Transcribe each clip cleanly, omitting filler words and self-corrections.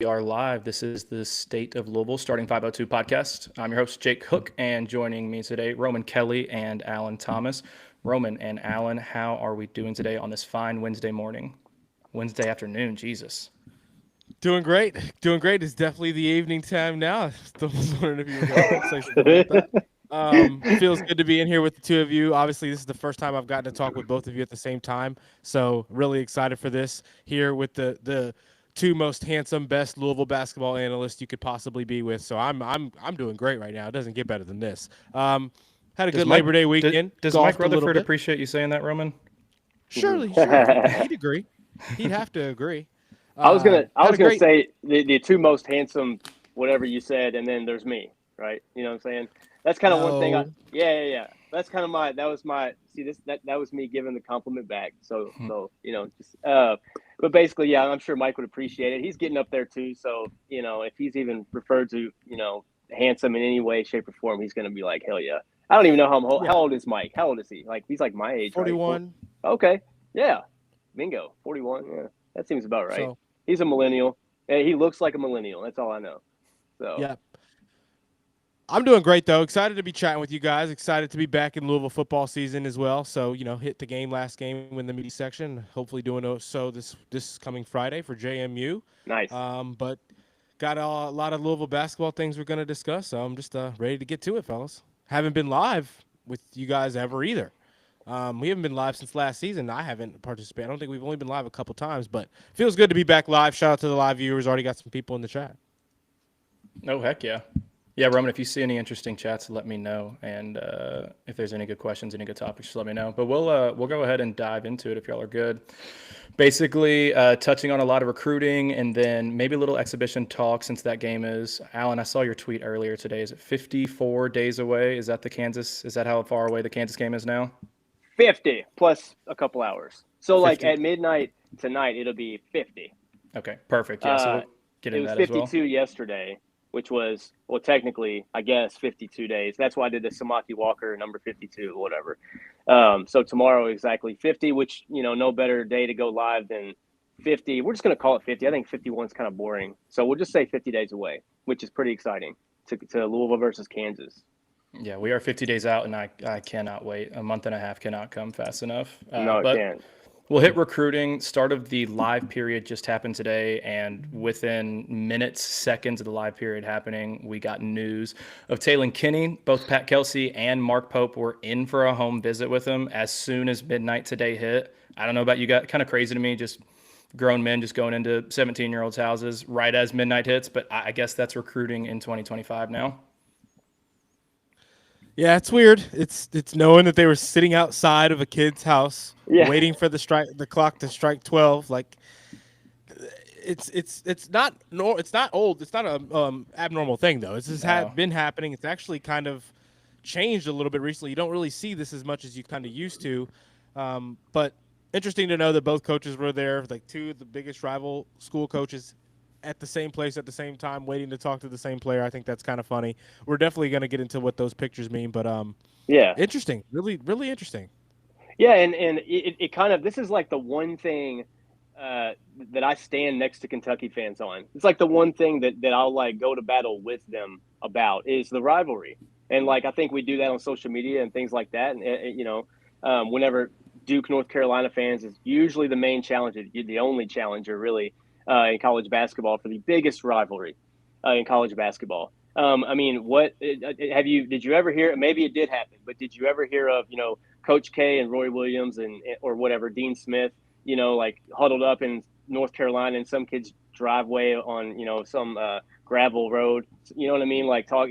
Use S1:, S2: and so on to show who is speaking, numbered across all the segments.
S1: are live. This is the State of Louisville Starting 502 podcast. I'm your host, Jake Hook, and joining me today, Roman Kelly and Alan Thomas. Roman and Alan, how are we doing today on this fine Wednesday morning? Wednesday afternoon, Jesus.
S2: Doing great. Doing great. It's definitely the evening time now. Still was wondering if you were going to say something about that. Feels good to be in here with the two of you. Obviously, this is the first time I've gotten to talk with both of you at the same time. So really excited for this here with the two most handsome, best Louisville basketball analysts you could possibly be with. So I'm doing great right now. It doesn't get better than this. Had a
S1: Does
S2: good
S1: Mike
S2: Labor Day
S1: does,
S2: weekend.
S1: does Mike
S2: Golfed a little
S1: Rutherford
S2: bit.
S1: appreciate you saying that, Roman?
S2: Surely, he'd agree. He'd have to agree.
S3: I was gonna I
S2: Had
S3: was
S2: a
S3: gonna
S2: great.
S3: say the two most handsome, whatever you said, and then there's me, right? You know what I'm saying? That's kind of one thing.
S2: No.
S3: Yeah. That's kind of that was my see this that was me giving the compliment back. So just but basically, yeah, I'm sure Mike would appreciate it. He's getting up there too. So if he's even referred to handsome in any way, shape, or form, he's gonna be like, hell yeah. I don't even know
S2: Yeah.
S3: how old is Mike? How old is he? Like he's like my age, right?
S2: 41.
S3: Okay, yeah, bingo, 41. Yeah, that seems about right.
S2: So
S3: He's a millennial. And he looks like a millennial. That's all I know. So
S2: yeah, I'm doing great though. Excited to be chatting with you guys. Excited to be back in Louisville football season as well. So hit the game last game in the media section. Hopefully doing so this coming Friday for JMU.
S3: nice.
S2: But got a lot of Louisville basketball things we're going to discuss. So I'm just ready to get to it, fellas. Haven't been live with you guys ever either. We haven't been live since last season. I haven't participated. I don't think we've only been live a couple times, but feels good to be back live. Shout out to the live viewers. Already got some people in the chat.
S1: Oh, heck yeah. Yeah, Roman, if you see any interesting chats, let me know. And if there's any good questions, any good topics, just let me know. But we'll go ahead and dive into it if y'all are good. Basically, touching on a lot of recruiting and then maybe a little exhibition talk since that game is. Alan, I saw your tweet earlier today. Is it 54 days away? Is that the Kansas? Is that how far away the Kansas game is now?
S3: 50 plus a couple hours. So like
S1: 50.
S3: at midnight tonight, it'll be 50.
S1: Okay, perfect. Yeah, so
S3: Uh,
S1: we'll get
S3: it
S1: into
S3: was
S1: that as well.
S3: 52 yesterday, which was well technically I guess 52 days. That's why I did the Samaki Walker number 52 or whatever. So tomorrow exactly 50, which no better day to go live than 50. We're just gonna call it 50. I think 51 is kind of boring, so we'll just say 50 days away, which is pretty exciting to Louisville versus Kansas.
S1: Yeah, we are 50 days out, and I cannot wait. A month and a half cannot come fast enough.
S3: No, it
S1: But
S3: can't.
S1: we'll hit recruiting. Start of the live period just happened today, and within minutes, seconds of the live period happening, we got news of Taylon Kinney. Both Pat Kelsey and Mark Pope were in for a home visit with him as soon as midnight today hit. I don't know about you guys, kind of crazy to me, just grown men just going into 17-year-olds' houses right as midnight hits, but I guess that's recruiting in 2025 now.
S2: Yeah, it's weird. It's knowing that they were sitting outside of a kid's house
S3: Yeah,
S2: waiting for the clock to strike 12. Like it's not it's not old. It's not a abnormal thing though. It's just
S1: No.
S2: been happening. It's actually kind of changed a little bit recently. You don't really see this as much as you kind of used to. But interesting to know that both coaches were there, like two of the biggest rival school coaches at the same place at the same time, waiting to talk to the same player. I think that's kind of funny. We're definitely going to get into what those pictures mean, but
S3: yeah.
S2: interesting, really, really interesting.
S3: Yeah, and it kind of this is like the one thing uh, that I stand next to Kentucky fans on. It's like the one thing that I'll like go to battle with them about is the rivalry, and like I think we do that on social media and things like that. And whenever Duke North Carolina fans is usually the main challenger, the only challenger really in college basketball for the biggest rivalry in college basketball. I mean, what have you? Did you ever hear? Maybe it did happen, but did you ever hear of Coach K and Roy Williams and or whatever Dean Smith, like huddled up in North Carolina in some kid's driveway on some gravel road. You know what I mean? Like talk,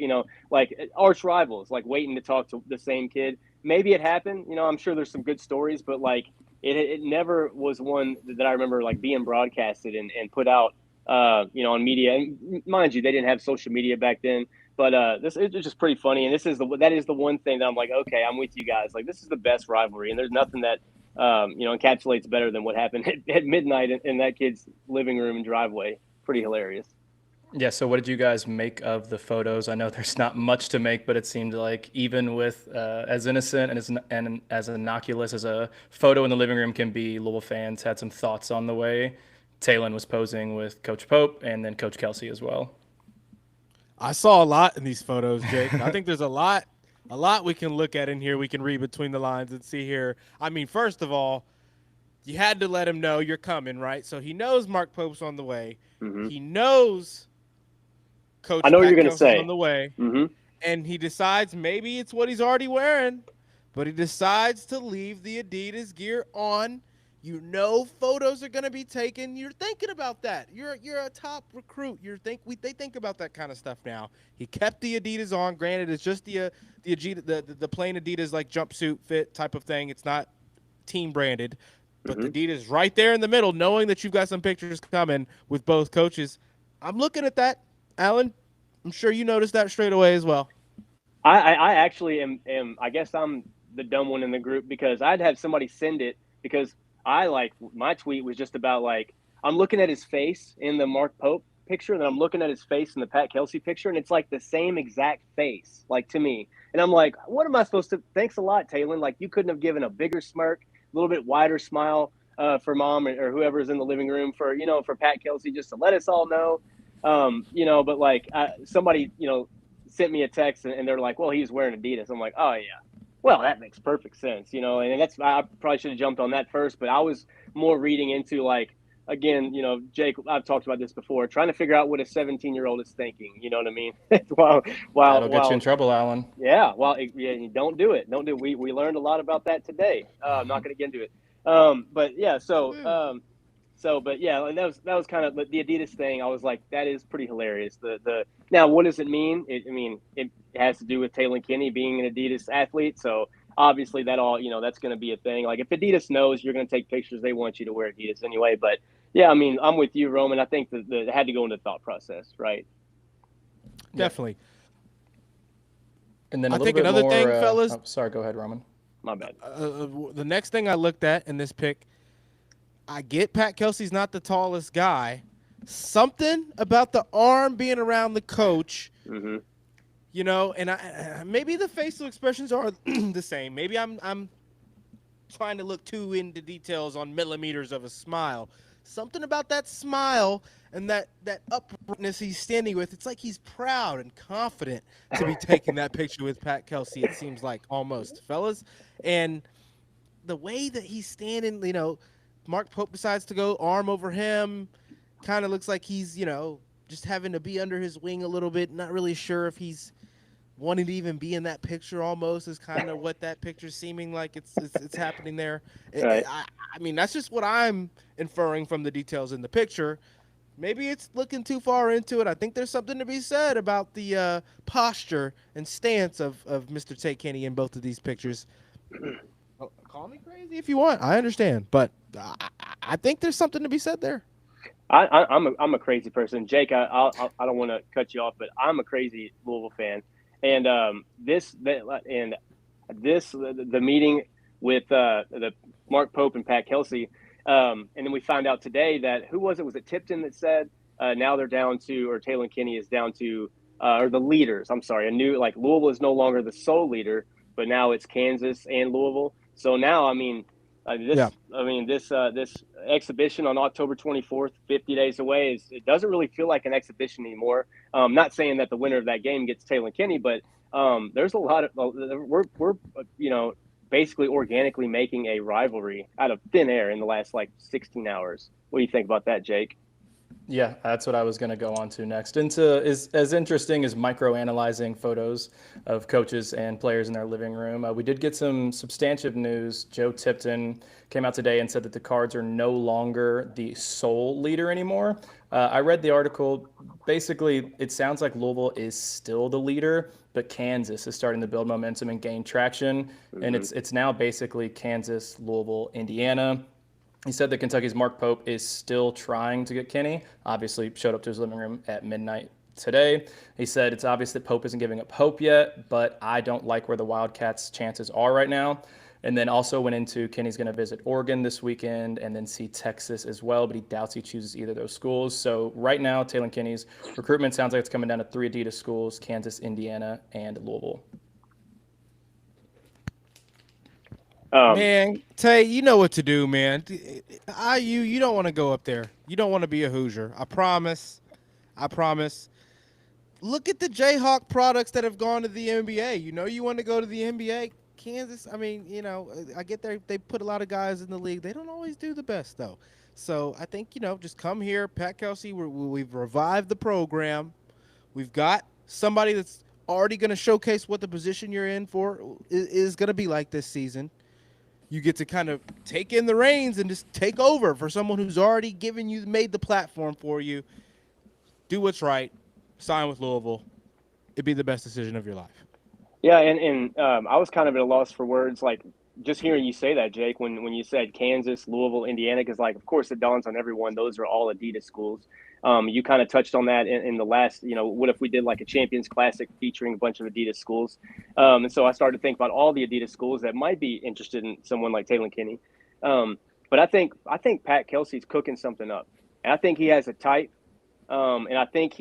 S3: like arch rivals, like waiting to talk to the same kid. Maybe it happened. I'm sure there's some good stories, but like it never was one that I remember like being broadcasted and put out. On media, and mind you, they didn't have social media back then. But this it's just pretty funny, and that is the one thing that I'm like, okay, I'm with you guys. Like this is the best rivalry, and there's nothing that encapsulates better than what happened at midnight in that kid's living room and driveway. Pretty hilarious.
S1: Yeah, so what did you guys make of the photos? I know there's not much to make, but it seemed like even with as innocent and as innocuous as a photo in the living room can be, Louisville fans had some thoughts on the way Talon was posing with Coach Pope and then Coach Kelsey as well.
S2: I saw a lot in these photos, Jake. I think there's a lot we can look at in here. We can read between the lines and see here. I mean, first of all, you had to let him know you're coming, right? So he knows Mark Pope's on the way.
S3: Mm-hmm.
S2: He knows Coach
S3: I know what
S2: Pat
S3: you're going to
S2: Kelsey's
S3: say.
S2: on the way.
S3: Mm-hmm.
S2: And he decides maybe it's what he's already wearing, but he decides to leave the Adidas gear on. You know, photos are going to be taken. You're thinking about that. You're a top recruit. They think about that kind of stuff now. He kept the Adidas on. Granted, it's just the plain Adidas like jumpsuit fit type of thing. It's not team branded, but the Adidas right there in the middle, knowing that you've got some pictures coming with both coaches. I'm looking at that, Alan. I'm sure you noticed that straight away as well.
S3: I actually am. I guess I'm the dumb one in the group because I'd have somebody send it because my tweet was just about like I'm looking at his face in the Mark Pope picture, and then I'm looking at his face in the Pat Kelsey picture, and it's like the same exact face, like to me. And I'm like, what am I supposed to? Thanks a lot, Talon. Like you couldn't have given a bigger smirk, a little bit wider smile for mom or whoever's in the living room for Pat Kelsey just to let us all know. But like somebody sent me a text and they're like, well, he's wearing Adidas. I'm like, oh yeah. Well, that makes perfect sense, and I probably should have jumped on that first, but I was more reading into like, again, Jake, I've talked about this before, trying to figure out what a 17-year-old is thinking. You know what I mean?
S1: That'll get you in trouble, Alan.
S3: Yeah. Well, don't do it. Don't do it. We learned a lot about that today. I'm not going to get into it. But yeah, but yeah, and that was kind of the Adidas thing. I was like, that is pretty hilarious. Now, what does it mean? It has to do with Talon Kinney being an Adidas athlete. So obviously that all, that's going to be a thing. Like if Adidas knows you're going to take pictures, they want you to wear Adidas anyway. But yeah, I mean, I'm with you, Roman. I think that it had to go into the thought process, right?
S2: Definitely.
S1: And then
S2: I think another thing, fellas.
S1: Sorry, go ahead, Roman.
S3: My bad.
S2: The next thing I looked at in this pic, I get Pat Kelsey's not the tallest guy. Something about the arm being around the coach, and maybe the facial expressions are the same. Maybe I'm trying to look too into details on millimeters of a smile. Something about that smile and that uprightness he's standing with. It's like he's proud and confident to be taking that picture with Pat Kelsey. It seems like almost, fellas, and the way that he's standing, Mark Pope decides to go arm over him. Kind of looks like he's, just having to be under his wing a little bit. Not really sure if he's wanting to even be in that picture almost is kind of what that picture's seeming like it's happening there.
S3: Right.
S2: I mean, that's just what I'm inferring from the details in the picture. Maybe it's looking too far into it. I think there's something to be said about the posture and stance of Mr. Tate Kenny in both of these pictures. Call me crazy if you want. I understand, but I think there's something to be said there.
S3: I'm a crazy person, Jake. I don't want to cut you off, but I'm a crazy Louisville fan, and the meeting with the Mark Pope and Pat Kelsey, and then we found out today that was it Tipton that said now they're down to, or Talon Kinney is down to, or the leaders. I'm sorry, Louisville is no longer the sole leader, but now it's Kansas and Louisville. So now, this exhibition on October 24th, 50 days away, it doesn't really feel like an exhibition anymore. Not saying that the winner of that game gets Talon Kinney, but there's a lot of we're basically organically making a rivalry out of thin air in the last 16 hours. What do you think about that, Jake?
S1: Yeah, that's what I was going to go on to next. Is as interesting as micro-analyzing photos of coaches and players in their living room. We did get some substantive news. Joe Tipton came out today and said that the Cards are no longer the sole leader anymore. I read the article. Basically, it sounds like Louisville is still the leader, but Kansas is starting to build momentum and gain traction. Mm-hmm. And it's now basically Kansas, Louisville, Indiana. He said that Kentucky's Mark Pope is still trying to get Kinney. Obviously, showed up to his living room at midnight today. He said it's obvious that Pope isn't giving up hope yet, but I don't like where the Wildcats' chances are right now. And then also went into Kinney's going to visit Oregon this weekend and then see Texas as well, but he doubts he chooses either of those schools. So right now, Talon Kinney's recruitment sounds like it's coming down to 3 Adidas schools: Kansas, Indiana, and Louisville.
S2: Man, Tay, you know what to do, man. You don't want to go up there. You don't want to be a Hoosier. I promise. I promise. Look at the Jayhawk products that have gone to the NBA. You know you want to go to the NBA. Kansas, I mean, I get they put a lot of guys in the league. They don't always do the best though. So I think just come here, Pat Kelsey. We've revived the program. We've got somebody that's already going to showcase what the position you're in for is going to be like this season. You get to kind of take in the reins and just take over for someone who's already made the platform for you. Do what's right. Sign with Louisville. It'd be the best decision of your life.
S3: Yeah, and I was kind of at a loss for words, like just hearing you say that, Jake, when you said Kansas, Louisville, Indiana, because like of course it dawns on everyone those are all Adidas schools. You kind of touched on that in the last, what if we did like a Champions Classic featuring a bunch of Adidas schools? And so I started to think about all the Adidas schools that might be interested in someone like Taylor Kinney. But I think Pat Kelsey's cooking something up, and I think he has a type, and I think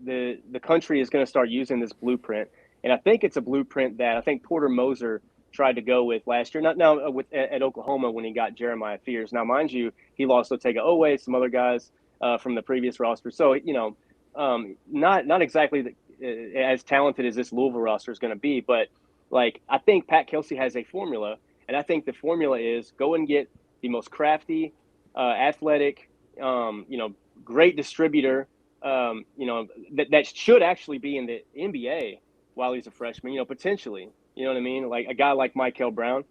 S3: the country is going to start using this blueprint. And I think it's a blueprint that I think Porter Moser tried to go with last year. Not now at Oklahoma when he got Jeremiah Fears. Now, mind you, he lost Otega Owe, some other guys from the previous roster. So not exactly as talented as this Louisville roster is going to be. But like I think Pat Kelsey has a formula, and I think the formula is go and get the most crafty, athletic, great distributor. That should actually be in the NBA while he's a freshman, potentially, you know what I mean? Like a guy like Michael Brown,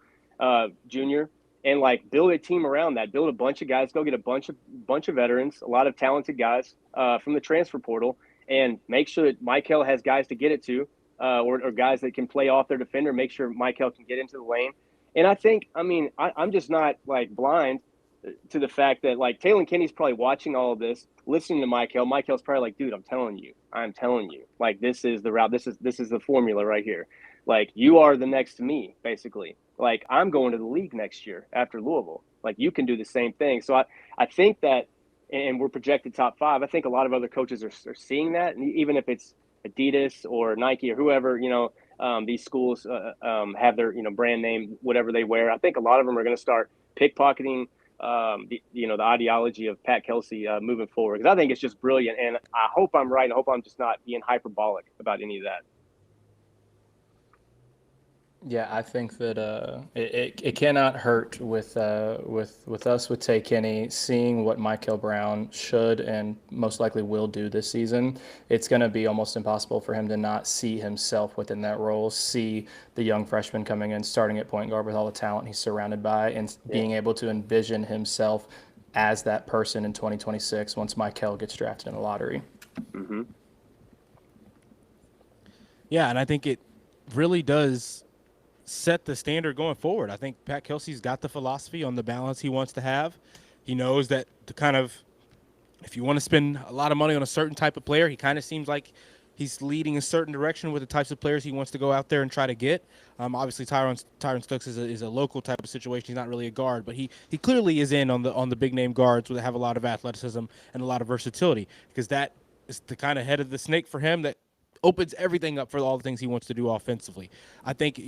S3: Jr., and like build a team around that, build a bunch of guys, go get a bunch of veterans, a lot of talented guys from the transfer portal, and make sure that Michael has guys to get it to, or guys that can play off their defender, make sure Michael can get into the lane. And I'm just not like blind to the fact that like Taylor Kinney's probably watching all of this, listening to Michael. Michael's probably like, dude, I'm telling you, like this is the route. This is the formula right here. Like you are the next to me, basically. Like I'm going to the league next year after Louisville. Like you can do the same thing. So I think that, and we're projected top 5. I think a lot of other coaches are seeing that, and even if it's Adidas or Nike or whoever, these schools have their brand name, whatever they wear. I think a lot of them are going to start pickpocketing the ideology of Pat Kelsey moving forward, because I think it's just brilliant, and I hope I'm right. I hope I'm just not being hyperbolic about any of that.
S1: Yeah, I think that it cannot hurt with us with Tay Kinney seeing what Michael Brown should and most likely will do this season. It's going to be almost impossible for him to not see himself within that role, see the young freshman coming in, starting at point guard with all the talent he's surrounded by, and being able to envision himself as that person in 2026 once Michael gets drafted in the lottery.
S3: Mm-hmm.
S2: Yeah, and I think it really does set the standard going forward. I think Pat Kelsey's got the philosophy on the balance he wants to have. He knows that if you want to spend a lot of money on a certain type of player, he kind of seems like he's leading a certain direction with the types of players he wants to go out there and try to get. Obviously, Tyron Stokes is a local type of situation. He's not really a guard, but he clearly is in on the big name guards that have a lot of athleticism and a lot of versatility, because that is the kind of head of the snake for him that opens everything up for all the things he wants to do offensively. I think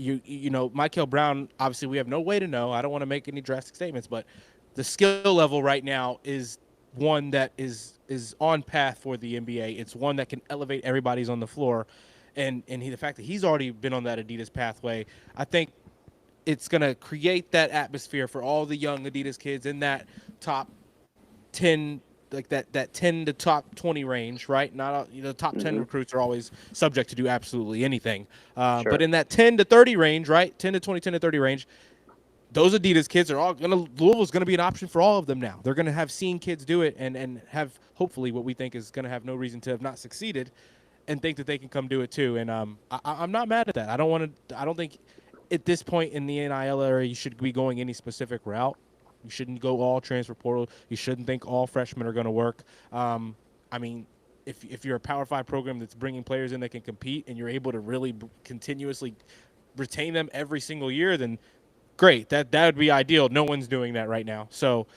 S2: Michael Brown, obviously we have no way to know. I don't want to make any drastic statements, but the skill level right now is one that is on path for the NBA. It's one that can elevate everybody's on the floor. And the fact that he's already been on that Adidas pathway, I think it's going to create that atmosphere for all the young Adidas kids in that top 10, like that 10 to top 20 range, right? Not the top 10 recruits are always subject to do absolutely anything.
S3: Sure.
S2: But in that 10 to 30 range, right? 10 to 20, 10 to 30 range, those Adidas kids are all Louisville's going to be an option for all of them now. They're going to have seen kids do it and have hopefully what we think is going to have no reason to have not succeeded, and think that they can come do it too. And I'm not mad at that. I don't think at this point in the NIL era you should be going any specific route. You shouldn't go all transfer portal. You shouldn't think all freshmen are going to work. If you're a Power 5 program that's bringing players in that can compete and you're able to really continuously retain them every single year, then great. That would be ideal. No one's doing that right now. So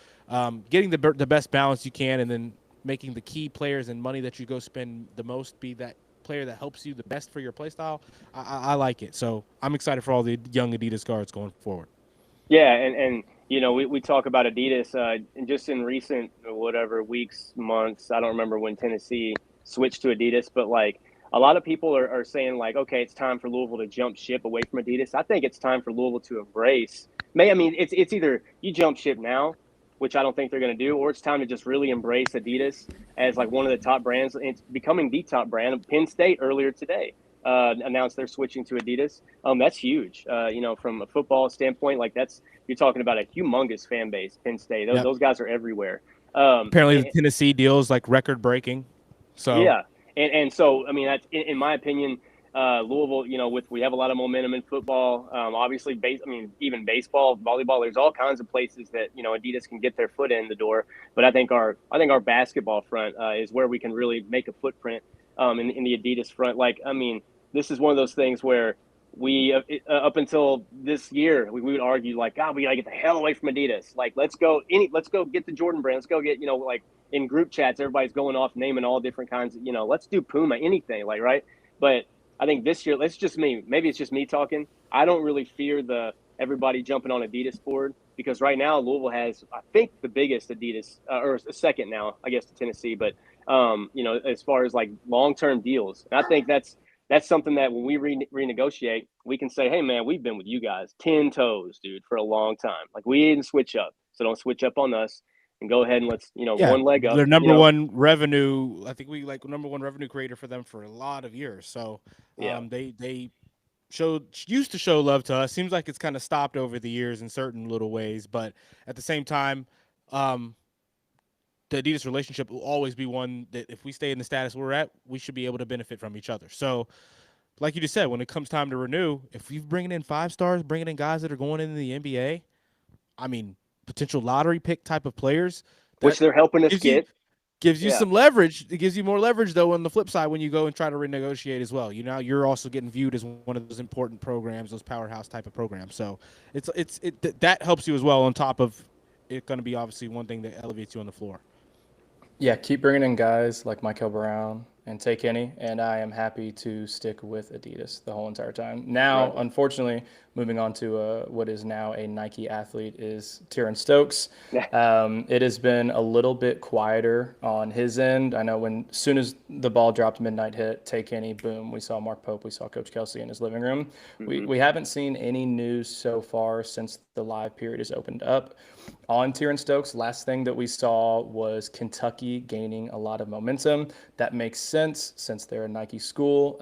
S2: getting the best balance you can, and then making the key players and money that you go spend the most be that player that helps you the best for your play style, I like it. So I'm excited for all the young Adidas guards going forward.
S3: Yeah, and we talk about Adidas, and just in recent whatever weeks, months, I don't remember when Tennessee switched to Adidas, but like a lot of people are saying like, okay, it's time for Louisville to jump ship away from Adidas. I think it's time for Louisville to embrace. I mean, it's either you jump ship now, which I don't think they're going to do, or it's time to just really embrace Adidas as like one of the top brands. It's becoming the top brand. Penn State earlier today announced they're switching to Adidas. That's huge. From a football standpoint, like you're talking about a humongous fan base. Penn State, those,
S2: Yep.
S3: those guys are everywhere.
S2: Apparently, the Tennessee deal is like record breaking. So
S3: Yeah, and so I mean that's in my opinion, Louisville. We have a lot of momentum in football. Obviously, even baseball, volleyball. There's all kinds of places that Adidas can get their foot in the door. But I think our basketball front is where we can really make a footprint in the Adidas front. Like I mean, this is one of those things where we up until this year we would argue like God, we gotta get the hell away from Adidas. Like let's go get the Jordan brand. Let's go get like in group chats, everybody's going off naming all different kinds of, let's do Puma, anything, like, right? But I think this year, maybe it's just me talking. I don't really fear everybody jumping on Adidas board because right now Louisville has, I think, the biggest Adidas, or second now, I guess, to Tennessee. But, as far as like long-term deals, and I think that's something that when we renegotiate, we can say, hey, man, we've been with you guys 10 toes, dude, for a long time. Like we didn't switch up. So don't switch up on us. And go ahead and let's, one leg up.
S2: Their number one revenue, I think we like number one revenue creator for them for a lot of years. So they used to show love to us. Seems like it's kind of stopped over the years in certain little ways, but at the same time, the Adidas relationship will always be one that if we stay in the status we're at, we should be able to benefit from each other. So like you just said, when it comes time to renew, if you're bringing in 5 stars, bringing in guys that are going into the NBA, I mean, potential lottery pick type of players,
S3: which they're helping us
S2: gives you some leverage. It gives you more leverage though on the flip side when you go and try to renegotiate as well. You're also getting viewed as one of those important programs, those powerhouse type of programs. So that helps you as well on top of it going to be obviously one thing that elevates you on the floor.
S1: Yeah, keep bringing in guys like Michael Brown and Tay Kenny, and I am happy to stick with Adidas the whole entire time. Now, unfortunately, moving on to what is now a Nike athlete is Terrence Stokes. It has been a little bit quieter on his end. I know as soon as the ball dropped, midnight hit, Tay Kenny, boom, we saw Mark Pope, we saw Coach Kelsey in his living room. Mm-hmm. We haven't seen any news so far since the live period has opened up on Terrence Stokes. Last thing that we saw was Kentucky gaining a lot of momentum. That makes sense since they're a Nike school.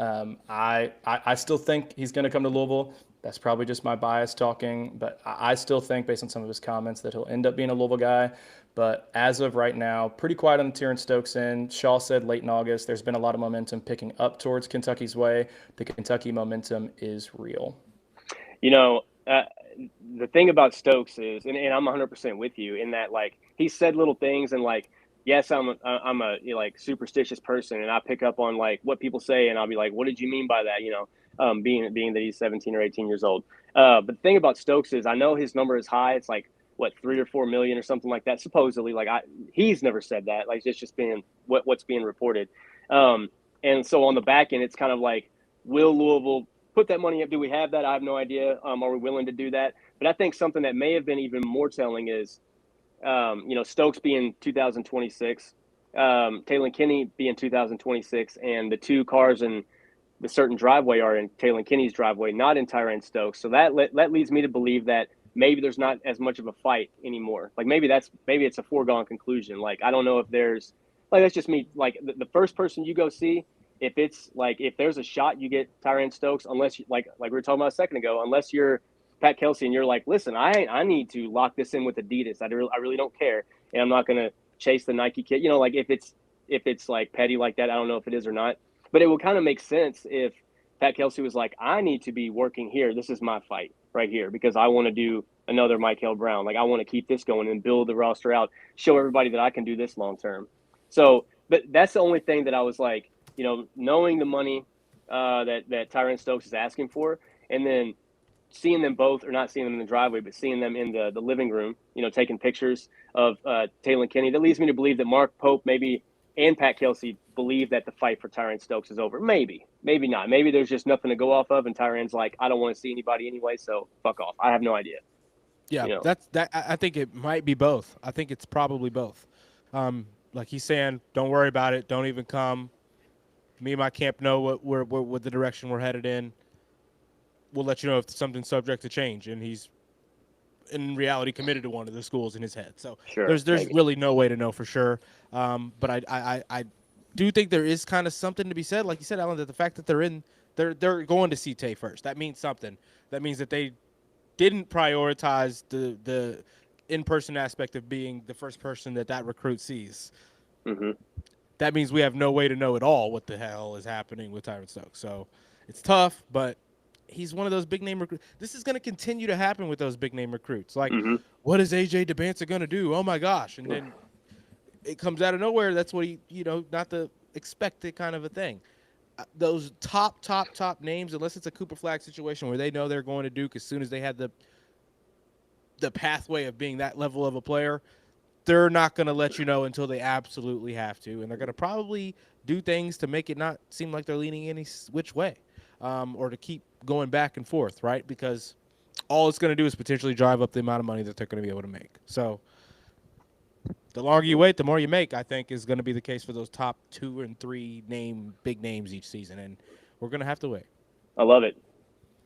S1: I still think he's going to come to Louisville. That's probably just my bias talking, but I still think, based on some of his comments, that he'll end up being a Louisville guy. But as of right now, pretty quiet on the Terrence Stokes end. Shaw said late in August, there's been a lot of momentum picking up towards Kentucky's way. The Kentucky momentum is real.
S3: The thing about Stokes is, and I'm 100% with you in that, like, he said little things, and like, yes, I'm a like superstitious person, and I pick up on like what people say, and I'll be like, what did you mean by that? Being that he's 17 or 18 years old. But the thing about Stokes is, I know his number is high. It's like what 3 or 4 million or something like that, supposedly. Like he's never said that. Like it's just being what's being reported. And so on the back end, it's kind of like, will Louisville put that money up? Do we have that? I have no idea. Are we willing to do that? But I think something that may have been even more telling is, Stokes being 2026, Taylor Kinney being 2026, and the 2 cars in the certain driveway are in Taylor Kinney's driveway, not in Tyrone Stokes. So that leads me to believe that maybe there's not as much of a fight anymore. Like maybe it's a foregone conclusion. Like I don't know if there's that's just me. Like the first person you go see, if there's a shot, you get Tyrone Stokes, unless you, like we were talking about a second ago, unless you're Pat Kelsey and you're like, listen, I need to lock this in with Adidas. I really don't care, and I'm not gonna chase the Nike kid. Like if it's like petty like that, I don't know if it is or not. But it would kind of make sense if Pat Kelsey was like, I need to be working here. This is my fight right here because I want to do another Michael Brown. Like I want to keep this going and build the roster out, show everybody that I can do this long term. So, but that's the only thing that I was like, knowing the money that Tyrone Stokes is asking for, and then seeing them both, or not seeing them in the driveway, but seeing them in the living room, taking pictures of Taylor Kinney. That leads me to believe that Mark Pope maybe and Pat Kelsey believe that the fight for Tyrone Stokes is over. Maybe not. Maybe there's just nothing to go off of, and Tyrone's like, I don't want to see anybody anyway, so fuck off. I have no idea.
S2: Yeah, I think it might be both. I think it's probably both. Like he's saying, don't worry about it. Don't even come. Me and my camp know what the direction we're headed in. We'll let you know if something's subject to change. And he's in reality committed to one of the schools in his head. So there's really no way to know for sure. But I do think there is kind of something to be said, like you said, Alan, that the fact that they're going to see Tay first. That means something. That means that they didn't prioritize the in-person aspect of being the first person that recruit sees.
S3: Mm-hmm.
S2: That means we have no way to know at all what the hell is happening with Tyron Stokes. So it's tough, but he's one of those big-name recruits. This is going to continue to happen with those big-name recruits. Like, what is A.J. DeBanza going to do? Oh, my gosh. And then it comes out of nowhere. That's what not the expected kind of a thing. Those top names, unless it's a Cooper Flag situation where they know they're going to Duke as soon as they had the pathway of being that level of a player, they're not going to let you know until they absolutely have to, and they're going to probably do things to make it not seem like they're leaning any which way, or to keep going back and forth, right? Because all it's going to do is potentially drive up the amount of money that they're going to be able to make. So the longer you wait, the more you make, I think, is going to be the case for those top 2 and 3 big names each season, and we're going to have to wait.
S3: I love it.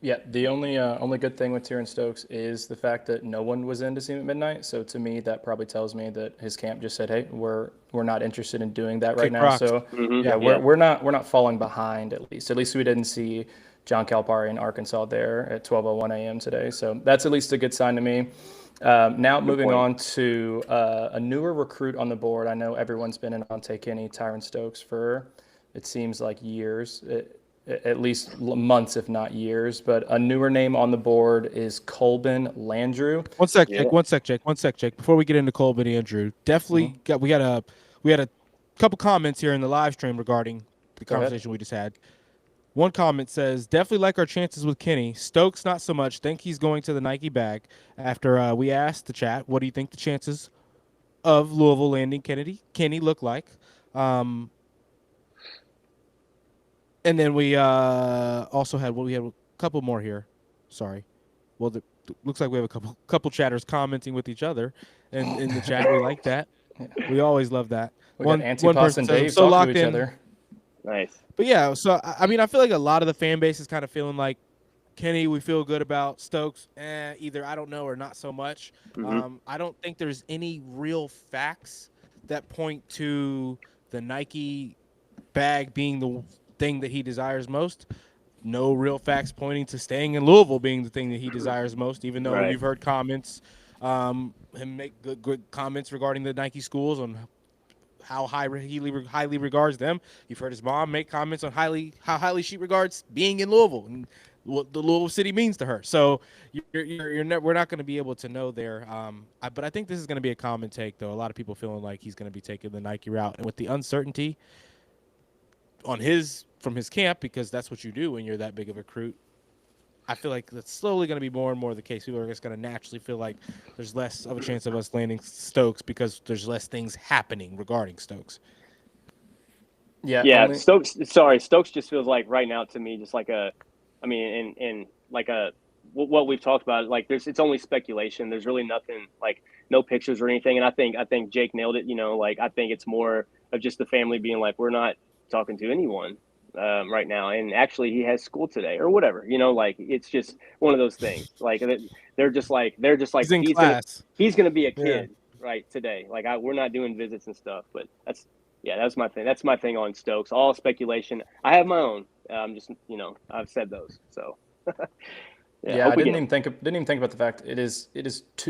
S1: Yeah, the only good thing with Tyron Stokes is the fact that no one was in to see him at midnight. So to me, that probably tells me that his camp just said, "Hey, we're not interested in doing that right now."
S2: rocks.
S1: So we're not falling behind at least. At least we didn't see John Calipari in Arkansas there at 12:01 a.m. today. So that's at least a good sign to me. Now moving on to a newer recruit on the board. I know everyone's been in on Tyron Stokes for, it seems like years. At least months, if not years. But a newer name on the board is Colbin Landrew.
S2: One sec, Jake. Before we get into Colbin Andrew, definitely we had a couple comments here in the live stream regarding the conversation we just had. One comment says, definitely like our chances with Kenny. Stokes, not so much. Think he's going to the Nike bag. After we asked the chat, what do you think the chances of Louisville landing Kenny look like? And then we also had we had a couple more here. Sorry. Well, looks like we have a couple chatters commenting with each other in the chat. We like that. We always love that.
S1: One person and Dave
S2: so
S1: talking to each other.
S3: Nice.
S2: But yeah, so I mean, I feel like a lot of the fan base is kind of feeling like Kenny, we feel good about. Stokes, either I don't know or not so much. I don't think there's any real facts that point to the Nike bag being the thing that he desires most. No real facts pointing to staying in Louisville being the thing that he desires most, even though we've heard comments, him make good comments regarding the Nike schools on how highly regards them. You've heard his mom make comments on how highly she regards being in Louisville and what the Louisville city means to her. So we're not going to be able to know there. But I think this is going to be a common take, though. A lot of people feeling like he's going to be taking the Nike route, and with the uncertainty from his camp, because that's what you do when you're that big of a recruit. I feel like that's slowly going to be more and more the case. People are just going to naturally feel like there's less of a chance of us landing Stokes because there's less things happening regarding Stokes.
S3: Yeah. Stokes just feels like right now to me, just like what we've talked about. Like it's only speculation. There's really nothing, like no pictures or anything. And I think Jake nailed it. I think it's more of just the family being like, we're not talking to anyone right now, and actually he has school today or whatever, it's just one of those things. Like they're just like
S2: he's in class.
S3: He's gonna be a kid right today. Like we're not doing visits and stuff, but that's my thing. That's my thing on Stokes. All speculation. I have my own. Just I've said those. So
S1: I didn't even think about the fact it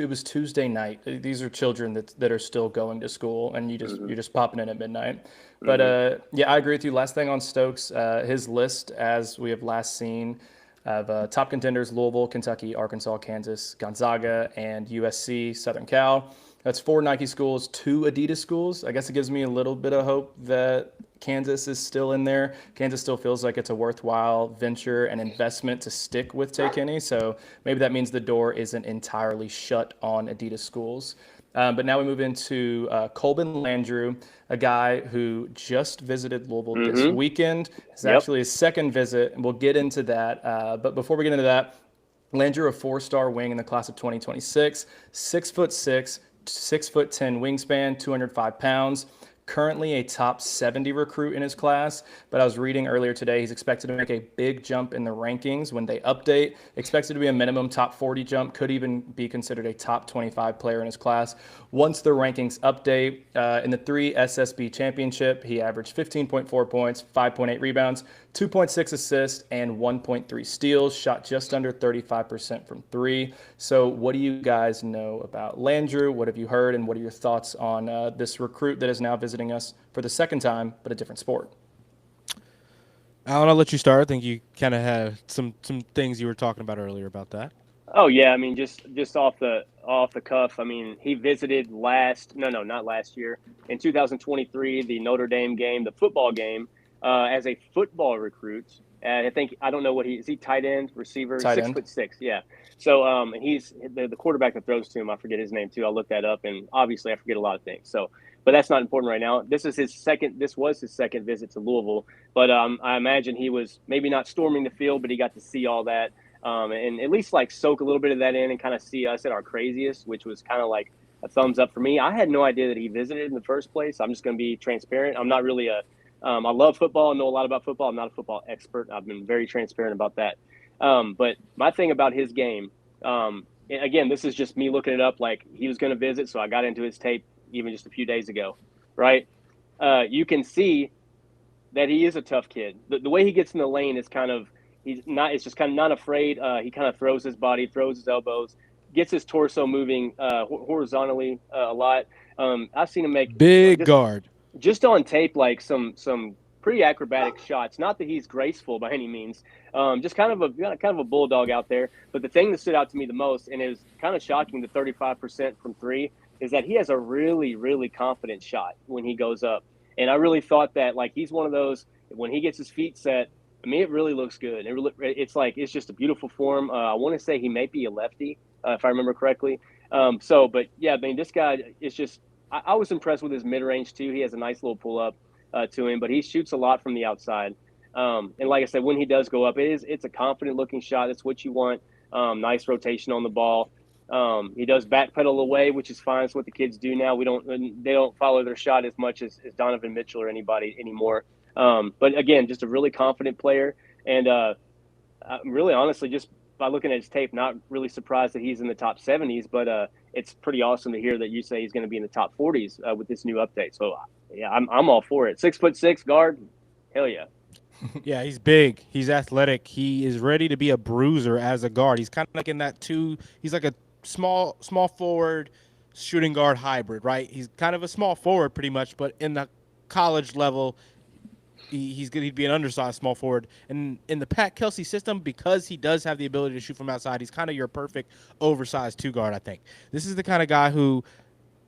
S1: was Tuesday night. These are children that are still going to school, and you're just popping in at midnight. But I agree with you. Last thing on Stokes, his list, as we have last seen, of top contenders: Louisville, Kentucky, Arkansas, Kansas, Gonzaga, and USC, Southern Cal. That's 4 Nike schools, 2 Adidas schools. I guess it gives me a little bit of hope that Kansas is still in there. Kansas still feels like it's a worthwhile venture and investment to stick with Tay Kenny. So maybe that means the door isn't entirely shut on Adidas schools. But now we move into Colbin Landrew, a guy who just visited Louisville this weekend. It's actually his second visit, and we'll get into that. But before we get into that, Landrew, a 4-star wing in the class of 2026, 6'6", 6'10" wingspan, 205 pounds. Currently a top 70 recruit in his class, but I was reading earlier today he's expected to make a big jump in the rankings when they update. Expected to be a minimum top 40 jump, could even be considered a top 25 player in his class. Once the rankings update, in the 3 SSB championship, he averaged 15.4 points, 5.8 rebounds, 2.6 assists, and 1.3 steals, shot just under 35% from 3. So what do you guys know about Landrew? What have you heard, and what are your thoughts on this recruit that is now visiting us for the second time, but a different sport?
S2: Alan, I'll let you start. I think you kind of had some things you were talking about earlier about that.
S3: Oh yeah, I mean just off the cuff. I mean, he visited not last year, in 2023, the Notre Dame game, the football game, as a football recruit. And I don't know what he tight end, receiver,
S1: Tight end.
S3: 6'6". Yeah. So and he's the quarterback that throws to him. I forget his name too. I'll look that up, and obviously I forget a lot of things. So, but that's not important right now. This was his second visit to Louisville. But I imagine he was maybe not storming the field, but he got to see all that. And at least like soak a little bit of that in and kind of see us at our craziest, which was kind of like a thumbs up for me. I had no idea that he visited in the first place. I'm just going to be transparent. I'm not really I love football and know a lot about football. I'm not a football expert. I've been very transparent about that. But my thing about his game, again, this is just me looking it up. Like, he was going to visit, so I got into his tape even just a few days ago, right? You can see that he is a tough kid. The way he gets in the lane is it's just kind of not afraid. He kind of throws his body, throws his elbows, gets his torso moving horizontally a lot. I've seen him make
S2: Big guard.
S3: Just on tape, like some pretty acrobatic shots. Not that he's graceful by any means. Just kind of a bulldog out there. But the thing that stood out to me the most, and it was kind of shocking, the 35% from 3, is that he has a really, really confident shot when he goes up. And I really thought that, like, he's one of those, when he gets his feet set, I mean, it really looks good. It's just a beautiful form. I want to say he may be a lefty, if I remember correctly. But yeah, I mean, this guy is just, I was impressed with his mid-range too. He has a nice little pull-up to him, but he shoots a lot from the outside. And like I said, when he does go up, it's a confident-looking shot. That's what you want. Nice rotation on the ball. He does backpedal away, which is fine. It's what the kids do now. They don't follow their shot as much as Donovan Mitchell or anybody anymore. But again, just a really confident player. And really, honestly, just by looking at his tape, not really surprised that he's in the top 70s, but it's pretty awesome to hear that you say he's going to be in the top 40s with this new update. So yeah, I'm all for it. 6'6" guard. Hell yeah.
S2: Yeah, he's big. He's athletic. He is ready to be a bruiser as a guard. He's kind of like in that he's like a small forward shooting guard hybrid, right? He's kind of a small forward pretty much, but in the college level, he'd be an undersized small forward. And in the Pat Kelsey system, because he does have the ability to shoot from outside, he's kind of your perfect oversized 2 guard, I think. This is the kind of guy who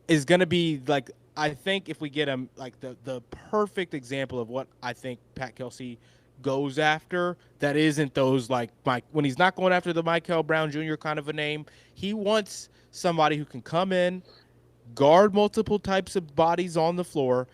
S2: is going to be like, I think if we get him, like the perfect example of what I think Pat Kelsey goes after, that isn't those like when he's not going after the Michael Brown Jr. kind of a name, he wants somebody who can come in, guard multiple types of bodies on the floor,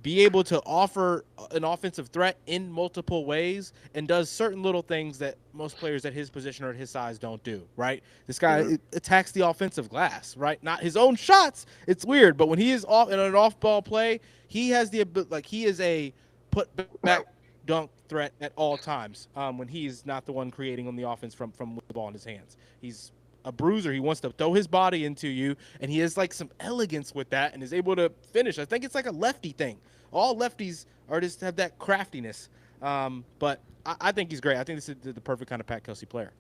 S2: be able to offer an offensive threat in multiple ways, and does certain little things that most players at his position or at his size don't do, right? This guy attacks the offensive glass, right? Not his own shots. It's weird, but when he is off in an off-ball play, he has the ability, like, he is a put-back dunk threat at all times when he's not the one creating on the offense from the ball in his hands. He's a bruiser. He wants to throw his body into you, and he has like some elegance with that and is able to finish. I think it's like a lefty thing. All lefties are just have that craftiness. But I think he's great. I think this is the perfect kind of Pat Kelsey player.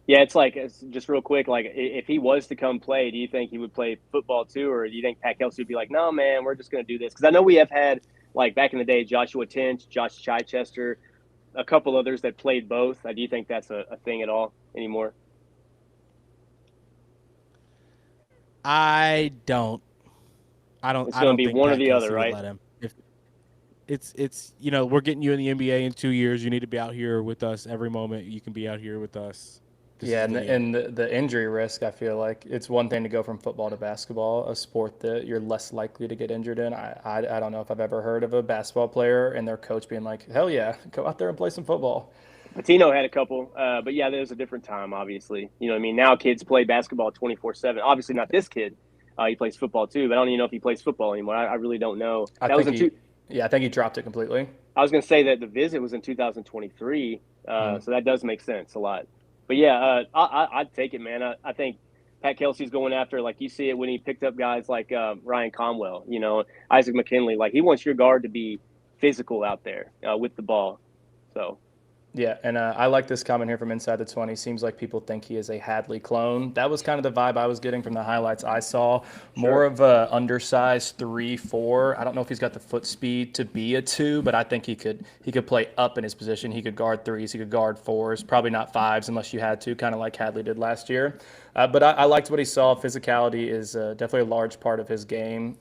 S3: Yeah, it's just real quick. Like, if he was to come play, do you think he would play football too, or do you think Pat Kelsey would be like, no, man, we're just going to do this? Because I know we have had, like, back in the day, Joshua Tinch, Josh Chichester, a couple others that played both. Do you think that's a thing at all anymore?
S2: I don't.
S3: It's going to be one or the other, right?
S2: Let him. If it's we're getting you in the NBA in 2 years. You need to be out here with us every moment. You can be out here with us.
S1: And the injury risk, I feel like it's one thing to go from football to basketball, a sport that you're less likely to get injured in. I don't know if I've ever heard of a basketball player and their coach being like, hell yeah, go out there and play some football.
S3: Patino had a couple, but yeah, there's a different time, obviously. You know what I mean? Now kids play basketball 24/7. Obviously not this kid. He plays football too, but I don't even know if he plays football anymore. I really don't know.
S1: I
S3: That was
S1: think
S3: in two.
S1: I think he dropped it completely.
S3: I was going to say that the visit was in 2023,
S1: Hmm.
S3: so that does make sense a lot. But yeah, I'd take it, man. I think Pat Kelsey's going after, like you see it when he picked up guys like Ryan Conwell, Isaac McKinley. Like he wants your guard to be physical out there with the ball. So
S1: Yeah, and I like this comment here from Inside the 20. Seems like people think he is a Hadley clone. That was kind of the vibe I was getting from the highlights I saw. More
S3: sure.
S1: of a undersized 3-4. I don't know if he's got the foot speed to be a 2, but I think he could play up in his position. He could guard 3s, he could guard 4s, probably not 5s unless you had to, kind of like Hadley did last year. But I liked what he saw. Physicality is definitely a large part of his game.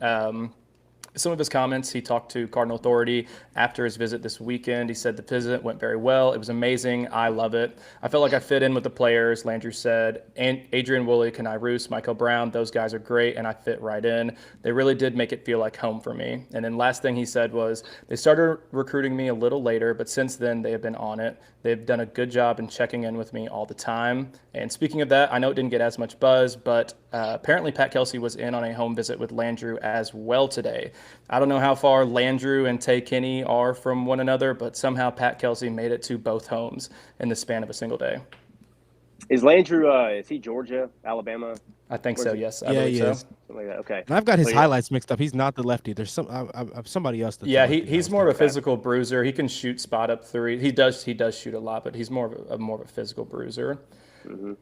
S1: Some of his comments, he talked to Cardinal Authority after his visit this weekend. He said the visit went very well. It was amazing. I love it. I felt like I fit in with the players, Landry said. And Adrian Woolley, Kenai Roos, Michael Brown, those guys are great, and I fit right in. They really did make it feel like home for me. And then last thing he said was, they started recruiting me a little later, but since then they have been on it. They've done a good job in checking in with me all the time. And speaking of that, I know it didn't get as much buzz, but apparently Pat Kelsey was in on a home visit with Landrew as well today. I don't know how far Landrew and Tay Kinney are from one another, but somehow Pat Kelsey made it to both homes in the span of a single day.
S3: Is Landrew? Is he Georgia, Alabama?
S1: I think so. Yes, I
S2: Yeah,
S1: believe
S2: he
S1: so.
S2: is.
S3: Something like that. Okay.
S2: And I've got his
S3: So, yeah.
S2: highlights mixed up. He's not the lefty. There's somebody else. That's
S1: Yeah,
S2: the lefty
S1: he's
S2: that
S1: more of a
S3: Okay.
S1: physical bruiser. He can shoot spot up three. He does shoot a lot, but he's more of a physical bruiser.
S3: Mm-hmm.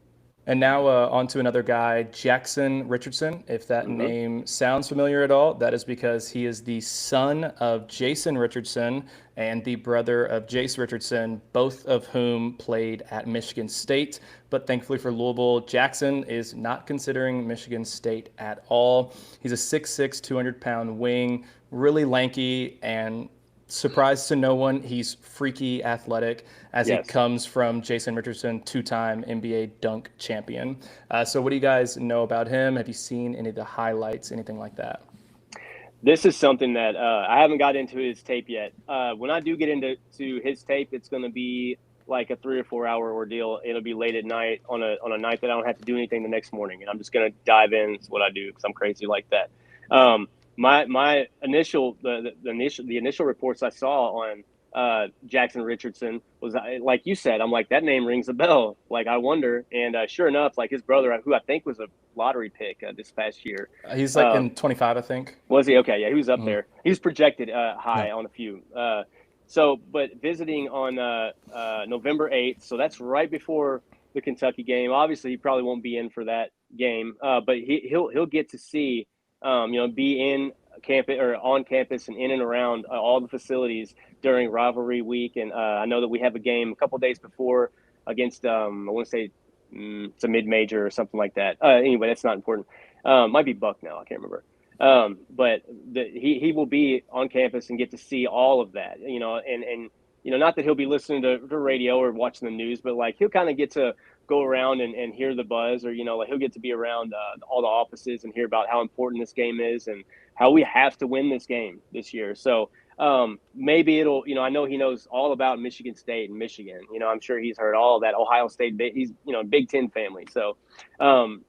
S1: And now on to another guy, Jackson Richardson. If that
S3: Mm-hmm.
S1: name sounds familiar at all, that is because he is the son of Jason Richardson and the brother of Jace Richardson, both of whom played at Michigan State. But thankfully for Louisville, Jackson is not considering Michigan State at all. He's a 6'6", 200-pound wing, really lanky, and surprise to no one, he's freaky athletic as
S3: Yes.
S1: he comes from Jason Richardson, two-time NBA dunk champion. So what do you guys know about him? Have you seen any of the highlights, anything like that?
S3: This is something that I haven't got into his tape yet. When I do get into his tape, it's going to be like a 3 or 4 hour ordeal. It'll be late at night on a night that I don't have to do anything the next morning, and I'm just going to dive in. It's what I do because I'm crazy like that. My initial the initial reports I saw on Jackson Richardson was like you said. I'm like, that name rings a bell. Like I wonder, and sure enough, like his brother, who I think was a lottery pick this past year.
S1: He's like in 25, I think.
S3: Was he? Okay, yeah, he was up
S1: Mhm.
S3: there. He was projected high on a few. But visiting on November 8th, so that's right before the Kentucky game. Obviously, he probably won't be in for that game, but he'll get to see, be in campus or on campus and in and around all the facilities during rivalry week. And I know that we have a game a couple days before against I want to say it's a mid-major or something like that. Anyway, that's not important. Might be Bucknell. I can't remember. But he will be on campus and get to see all of that, and not that he'll be listening to radio or watching the news, but like he'll kind of get to go around and hear the buzz, or like he'll get to be around all the offices and hear about how important this game is and how we have to win this game this year. So maybe it'll, I know he knows all about Michigan State and Michigan. I'm sure he's heard all of that. Ohio State, he's Big Ten family. So I'm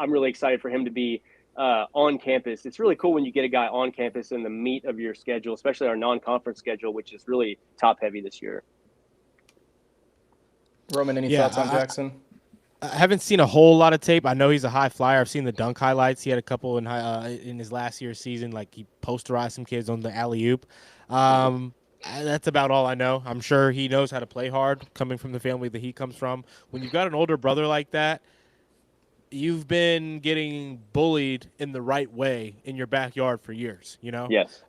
S3: really excited for him to be on campus. It's really cool when you get a guy on campus in the meat of your schedule, especially our non-conference schedule, which is really top heavy this year.
S1: Roman, any thoughts on Jackson?
S2: I haven't seen a whole lot of tape. I know he's a high flyer. I've seen the dunk highlights. He had a couple in his last year's season. Like he posterized some kids on the alley-oop. That's about all I know. I'm sure he knows how to play hard, coming from the family that he comes from. When you've got an older brother like that, you've been getting bullied in the right way in your backyard for years,
S3: Yes.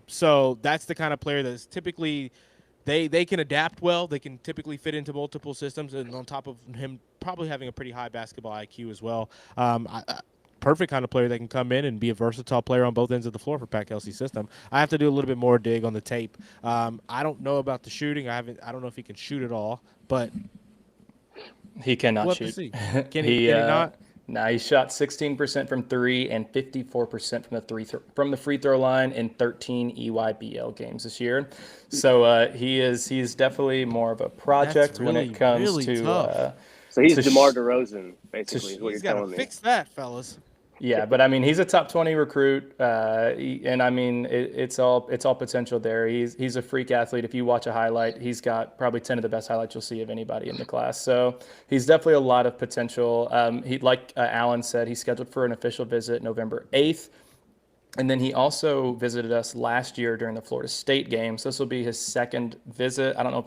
S2: So that's the kind of player that's typically they can adapt well. They can typically fit into multiple systems, and on top of him probably having a pretty high basketball IQ as well. Perfect kind of player that can come in and be a versatile player on both ends of the floor for Pat Kelsey's system. I have to do a little bit more dig on the tape. I don't know about the shooting. I don't know if he can shoot at all, but
S1: He cannot
S2: we'll
S1: shoot.
S2: Can he not?
S1: Now he shot 16% from three and 54% from the free throw line in 13 EYBL games this year. So he's definitely more of a project when it comes
S2: really tough.
S3: So he's
S1: to
S3: DeMar
S1: sh-
S3: DeRozan, basically, is what you're
S2: He's got to
S3: telling me.
S2: fix that, fellas.
S1: Yeah, but I mean, he's a top 20 recruit, and I mean, it's all potential there. He's a freak athlete. If you watch a highlight, he's got probably 10 of the best highlights you'll see of anybody in the class. So he's definitely a lot of potential. He, like Alan said, he's scheduled for an official visit November 8th. And then he also visited us last year during the Florida State game. So this will be his second visit. I don't know if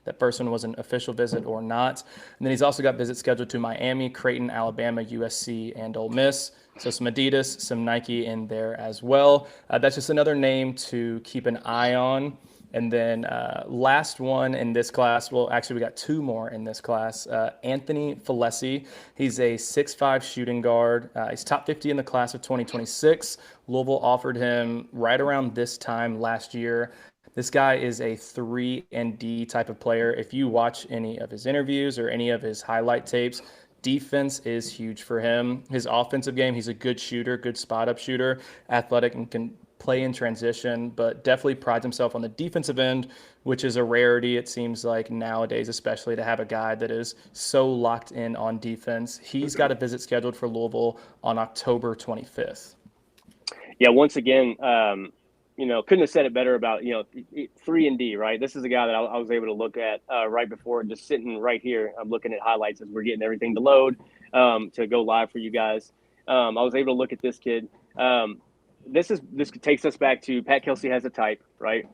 S1: that first one was an official visit or not. And then he's also got visits scheduled to Miami, Creighton, Alabama, USC, and Ole Miss. So some Adidas, some Nike in there as well. That's just another name to keep an eye on. And then last one in this class, well, actually, we got two more in this class. Anthony Falesi, he's a 6'5" shooting guard. He's top 50 in the class of 2026. Louisville offered him right around this time last year. This guy is a 3-and-D type of player. If you watch any of his interviews or any of his highlight tapes, defense is huge for him. His offensive game, he's a good shooter, good spot-up shooter, athletic, and can play in transition, but definitely prides himself on the defensive end, which is a rarity, it seems like nowadays, especially to have a guy that is so locked in on defense. He's got a visit scheduled for Louisville on October 25th.
S3: Yeah, once again, couldn't have said it better about, 3-and-D, right? This is a guy that I was able to look at right before, just sitting right here. I'm looking at highlights as we're getting everything to load to go live for you guys. I was able to look at this kid. This takes us back to Pat Kelsey has a type, right?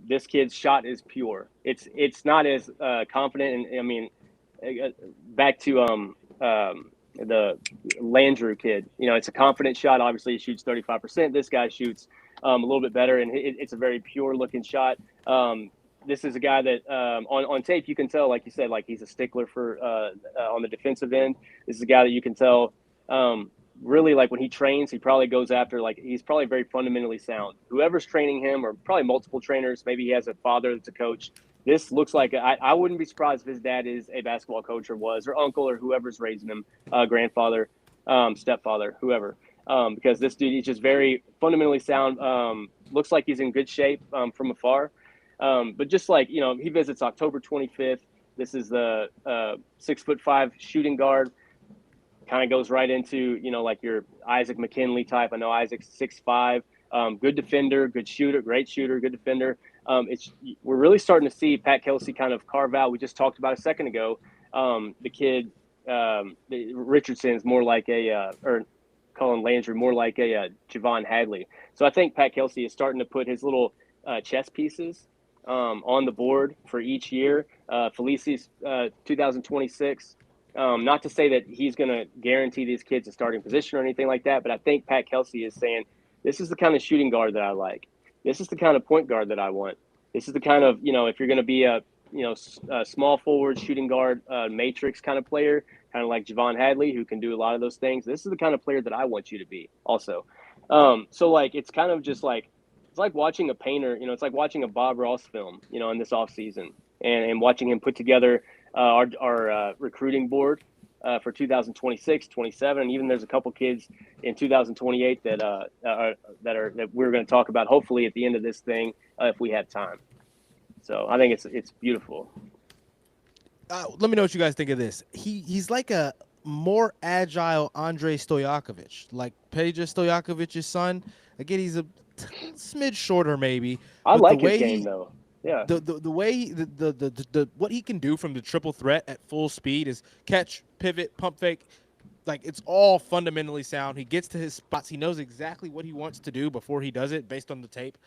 S3: This kid's shot is pure. It's not as confident, and I mean, back to the Landrew kid. It's a confident shot. Obviously, he shoots 35%. This guy shoots a little bit better, and it's a very pure looking shot. This is a guy that on tape you can tell, like you said, like he's a stickler for on the defensive end. This is a guy that you can tell. Really, like when he trains, he probably goes after, like, he's probably very fundamentally sound. Whoever's training him, or probably multiple trainers, maybe he has a father that's a coach. This looks like, I wouldn't be surprised if his dad is a basketball coach or was, or uncle, or whoever's raising him, grandfather, stepfather, whoever. Because this dude, he's just very fundamentally sound. Looks like he's in good shape from afar. But just like, he visits October 25th. This is the 6'5" shooting guard. Kind of goes right into, like your Isaac McKinley type. I know Isaac's 6'5", good defender, good shooter, great shooter, good defender. We're really starting to see Pat Kelsey kind of carve out. We just talked about a second ago. The kid Richardson is more like or Colin Landry, more like a Javon Hadley. So I think Pat Kelsey is starting to put his little chess pieces on the board for each year. Felici's 2026. Not to say that he's going to guarantee these kids a starting position or anything like that, but I think Pat Kelsey is saying, this is the kind of shooting guard that I like. This is the kind of point guard that I want. This is the kind of, if you're going to be a small forward shooting guard, matrix kind of player, kind of like Javon Hadley, who can do a lot of those things. This is the kind of player that I want you to be also. So like, it's kind of just like, it's like watching a painter, it's like watching a Bob Ross film, in this off season and watching him put together our recruiting board for 2026, 27, and even there's a couple kids in 2028 that we're going to talk about hopefully at the end of this thing if we have time. So I think it's beautiful.
S2: Let me know what you guys think of this. He's like a more agile Andrei Stojakovic, like Peja Stojakovic's son. Again, he's a smidge shorter maybe.
S3: I like his game though. Yeah.
S2: The way the what he can do from the triple threat at full speed is catch, pivot, pump fake. Like, it's all fundamentally sound. He gets to his spots. He knows exactly what he wants to do before he does it based on the tape.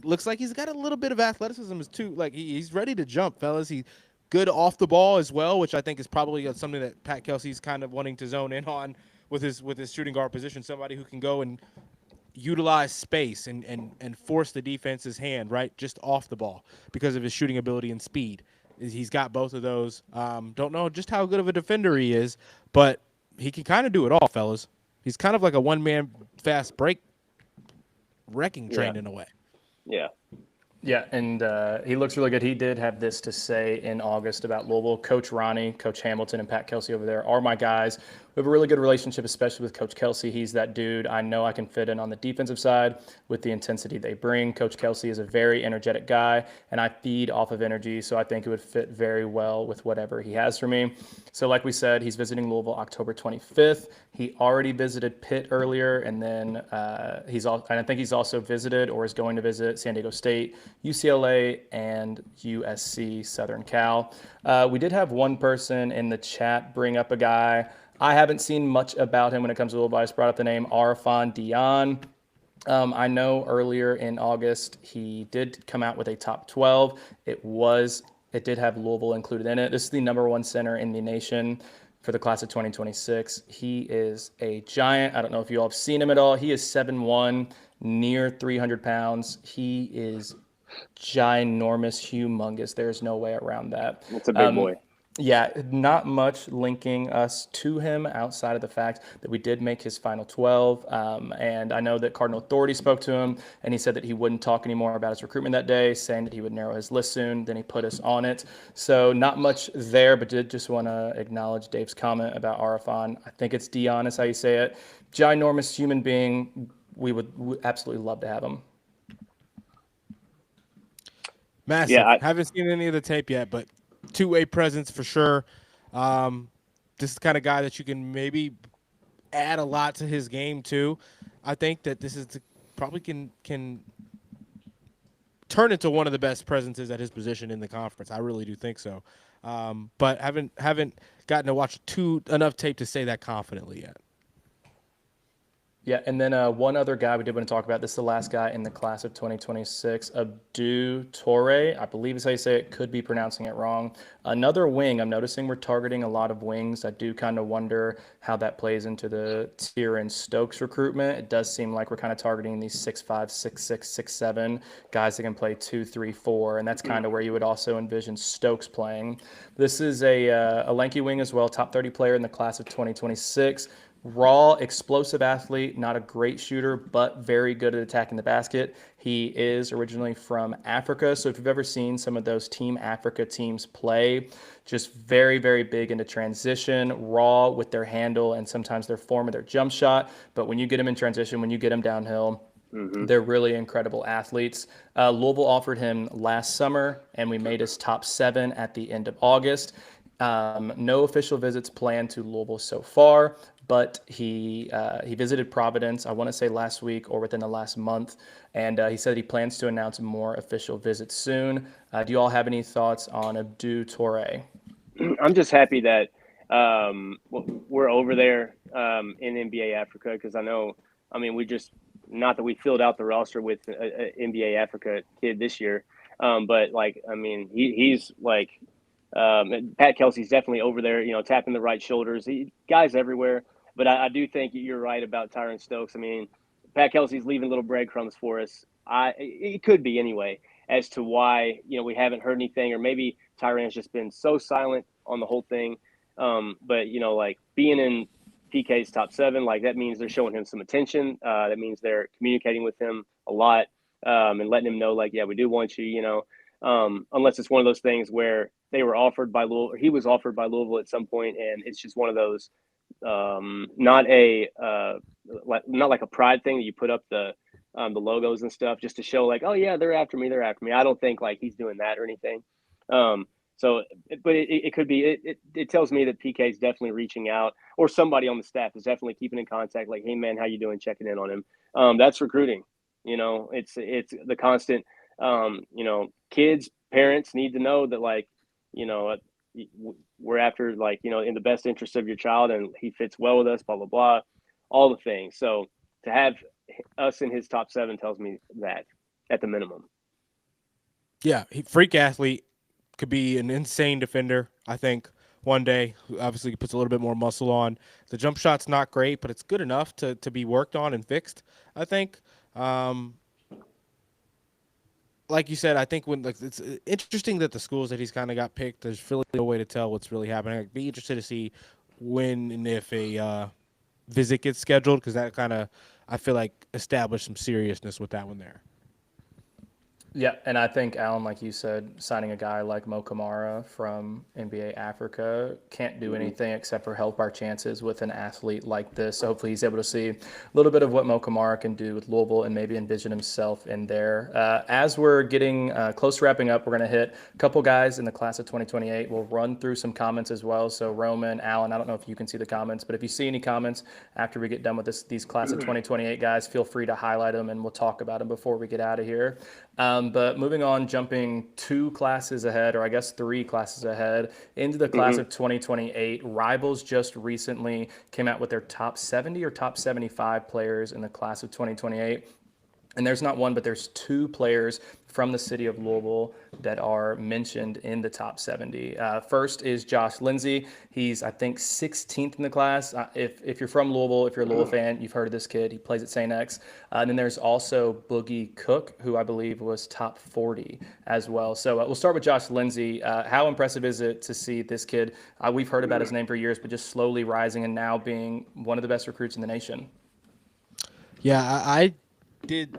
S2: Looks like he's got a little bit of athleticism too. Like, he's ready to jump, fellas. He's good off the ball as well, which I think is probably something that Pat Kelsey's kind of wanting to zone in on with his shooting guard position. Somebody who can go and utilize space and force the defense's hand, right, just off the ball because of his shooting ability and speed. He's got both of those. Don't know just how good of a defender he is, but he can kind of do it all, fellas. He's kind of like a one-man fast break wrecking train in a way.
S3: Yeah.
S1: Yeah, and he looks really good. He did have this to say in August about Louisville. Coach Ronnie, Coach Hamilton, and Pat Kelsey over there are my guys. We have a really good relationship, especially with Coach Kelsey. He's that dude I know I can fit in on the defensive side with the intensity they bring. Coach Kelsey is a very energetic guy, and I feed off of energy, so I think it would fit very well with whatever he has for me. So, like we said, he's visiting Louisville October 25th. He already visited Pitt earlier, and then and I think he's also visited or is going to visit San Diego State, UCLA, and USC Southern Cal. We did have one person in the chat bring up a guy. I haven't seen much about him when it comes to Louisville. I just brought up the name Arfan Dion. I know earlier in August he did come out with a top 12. It did have Louisville included in it. This is the number one center in the nation for the class of 2026. He is a giant. I don't know if you all have seen him at all. He is 7'1", near 300 pounds. He is ginormous, humongous. There's no way around that.
S3: It's a big boy.
S1: Yeah, not much linking us to him outside of the fact that we did make his final 12. And I know that Cardinal Authority spoke to him, and he said that he wouldn't talk anymore about his recruitment that day, saying that he would narrow his list soon. Then he put us on it. So not much there, but did just want to acknowledge Dave's comment about Arafan. I think it's Dion is how you say it. Ginormous human being. We would absolutely love to have him.
S2: Massive.
S3: Yeah,
S2: Haven't seen any of the tape yet, but two-way presence for sure. This is the kind of guy that you can maybe add a lot to his game too. I think that this is probably can turn into one of the best presences at his position in the conference. I really do think so. But haven't gotten to watch enough tape to say that confidently yet.
S1: Yeah, and then one other guy we did want to talk about. This is the last guy in the class of 2026, Abdou Toure. I believe is how you say it. Could be pronouncing it wrong. Another wing. I'm noticing we're targeting a lot of wings. I do kind of wonder how that plays into the Tyrion Stokes recruitment. It does seem like we're kind of targeting these 6'5", 6'6", 6'7", guys that can play 2, 3, 4, and that's kind of where you would also envision Stokes playing. This is a lanky wing as well, top 30 player in the class of 2026. Raw, explosive athlete, not a great shooter, but very good at attacking the basket. He is originally from Africa, so if you've ever seen some of those Team Africa teams play, just very, very big into transition, raw with their handle and sometimes their form of their jump shot. But when you get them in transition, when you get them downhill, they're really incredible athletes. Louisville offered him last summer, and we made his top 7 at the end of August. No official visits planned to Louisville so far, but he visited Providence, I want to say last week or within the last month, and he said he plans to announce more official visits soon. Do you all have any thoughts on Abdou Toure?
S3: I'm just happy that we're over there in NBA Africa because we just, not that we filled out the roster with an NBA Africa kid this year, but he's like Pat Kelsey's definitely over there, tapping the right shoulders. Guys everywhere. But I do think you're right about Tyron Stokes. I mean, Pat Kelsey's leaving little breadcrumbs for us. It could be anyway as to why we haven't heard anything, or maybe Tyron's just been so silent on the whole thing. But like being in PK's top 7, like that means they're showing him some attention. That means they're communicating with him a lot and letting him know, like, yeah, we do want you. Unless it's one of those things where they were offered by Louisville, or he was offered by Louisville at some point, and it's just one of those. Not like a pride thing that you put up the logos and stuff just to show like, oh yeah, they're after me. I don't think like he's doing that or anything. But it could be. It tells me that PK is definitely reaching out, or somebody on the staff is definitely keeping in contact. Like, hey man, how you doing? Checking in on him. That's recruiting. It's the constant. Kids, parents need to know that like, we're after like, in the best interest of your child, and he fits well with us, blah, blah, blah, all the things. So to have us in his top 7 tells me that at the minimum.
S2: Yeah. Freak athlete, could be an insane defender. I think one day, obviously he puts a little bit more muscle on. The jump shot's not great, but it's good enough to be worked on and fixed, I think. Like you said, I think it's interesting that the schools that he's kind of got picked, there's really no way to tell what's really happening. I'd be interested to see when and if a visit gets scheduled, because that kind of, I feel like, established some seriousness with that one there.
S1: Yeah, and I think, Alan, like you said, signing a guy like Mo Kamara from NBA Africa can't do
S3: Mm-hmm.
S1: anything except for help our chances with an athlete like this. So hopefully he's able to see a little bit of what Mo Kamara can do with Louisville and maybe envision himself in there. As we're getting close to wrapping up, we're going to hit a couple guys in the class of 2028. We'll run through some comments as well. So Roman, Alan, I don't know if you can see the comments, but if you see any comments after we get done with these class of 2028 guys, feel free to highlight them and we'll talk about them before we get out of here. But moving on, jumping 2 classes ahead, or I guess 3 classes ahead, into the class
S3: Mm-hmm.
S1: of 2028, Rivals just recently came out with their top 70 or top 75 players in the class of 2028. And there's not one, but there's 2 players from the city of Louisville that are mentioned in the top 70. First is Josh Lindsay. He's, I think, 16th in the class. If you're from Louisville, if you're a Louisville fan, you've heard of this kid. He plays at St. X. And then there's also Boogie Cook, who I believe was top 40 as well. So we'll start with Josh Lindsay. How impressive is it to see this kid? We've heard about his name for years, but just slowly rising and now being one of the best recruits in the nation.
S2: Yeah, I did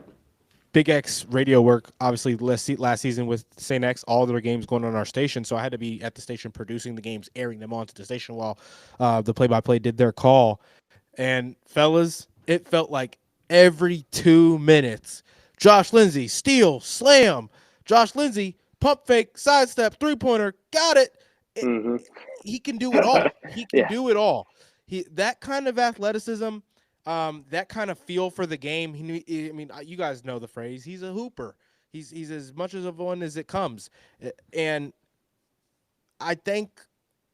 S2: Big X radio work, obviously, last season with St. X, all their games going on our station. So I had to be at the station producing the games, airing them onto the station while the play-by-play did their call. And, fellas, it felt like every 2 minutes, Josh Lindsay, steal, slam. Josh Lindsay, pump fake, sidestep, three-pointer, got it.
S3: Mm-hmm.
S2: He can do it all. He can
S3: Yeah.
S2: do it all. That kind of athleticism, that kind of feel for the game. I mean, you guys know the phrase. He's a hooper. He's as much as of one as it comes. And I think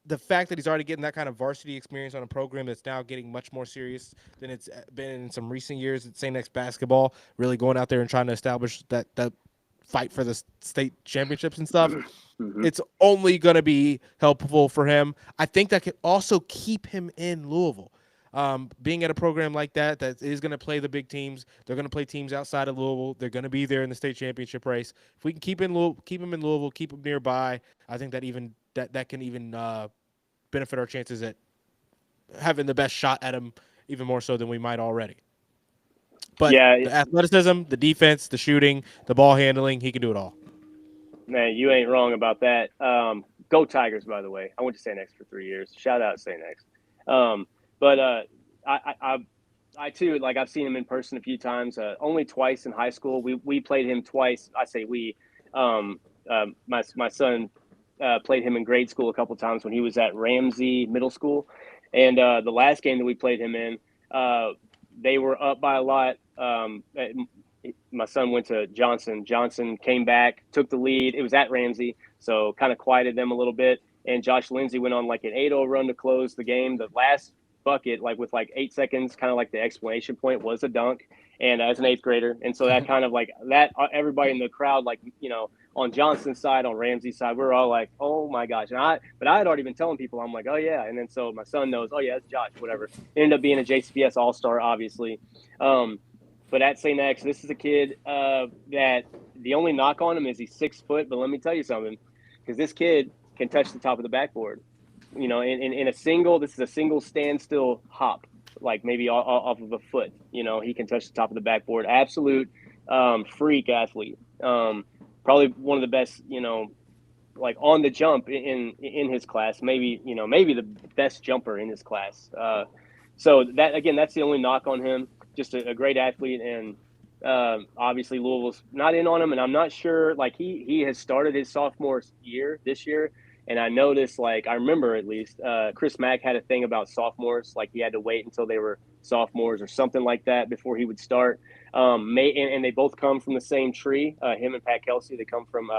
S2: the fact that he's already getting that kind of varsity experience on a program that's now getting much more serious than it's been in some recent years at St. X basketball, really going out there and trying to establish that fight for the state championships and stuff.
S3: Mm-hmm.
S2: It's only going to be helpful for him. I think that could also keep him in Louisville. Being at a program like that is going to play the big teams. They're going to play teams outside of Louisville. They're going to be there in the state championship race. If we can keep him in Louisville, keep him nearby, I think that can even benefit our chances at having the best shot at him, even more so than we might already. But
S3: Yeah,
S2: the athleticism, the defense, the shooting, the ball handling, he can do it all.
S3: man, you ain't wrong about that. Go Tigers, by the way. I went to St. X for 3 years. Shout out St. X. But I too, like, I've seen him in person a few times. Only twice in high school. We played him twice. I say we. My son played him in grade school a couple times when he was at Ramsey Middle School, and the last game that we played him in, they were up by a lot. My son went to Johnson. Johnson came back, took the lead. It was at Ramsey, so kind of quieted them a little bit. And Josh Lindsay went on like an 8-0 run to close the game. The last bucket, like with like 8 seconds, kind of like the exclamation point, was a dunk. And as an 8th grader, and so that kind of like that, everybody in the crowd, like, on Johnson's side, on Ramsey's side, we're all like, oh my gosh. But I had already been telling people, I'm like, oh yeah. And then so my son knows, oh yeah, it's Josh, whatever. It ended up being a JCPS All-Star, obviously. But at St. X, this is a kid that the only knock on him is he's 6 foot. But let me tell you something, because this kid can touch the top of the backboard. In a single, this is a single standstill hop, like maybe off of a foot. He can touch the top of the backboard. Absolute freak athlete. Probably one of the best, like on the jump in his class. Maybe the best jumper in his class. So that's the only knock on him. Just a great athlete, and obviously Louisville's not in on him, and I'm not sure. Like he has started his sophomore year this year, and I noticed, like, I remember at least Chris Mack had a thing about sophomores, like he had to wait until they were sophomores or something like that before he would start. And they both come from the same tree. Him and Pat Kelsey, they come from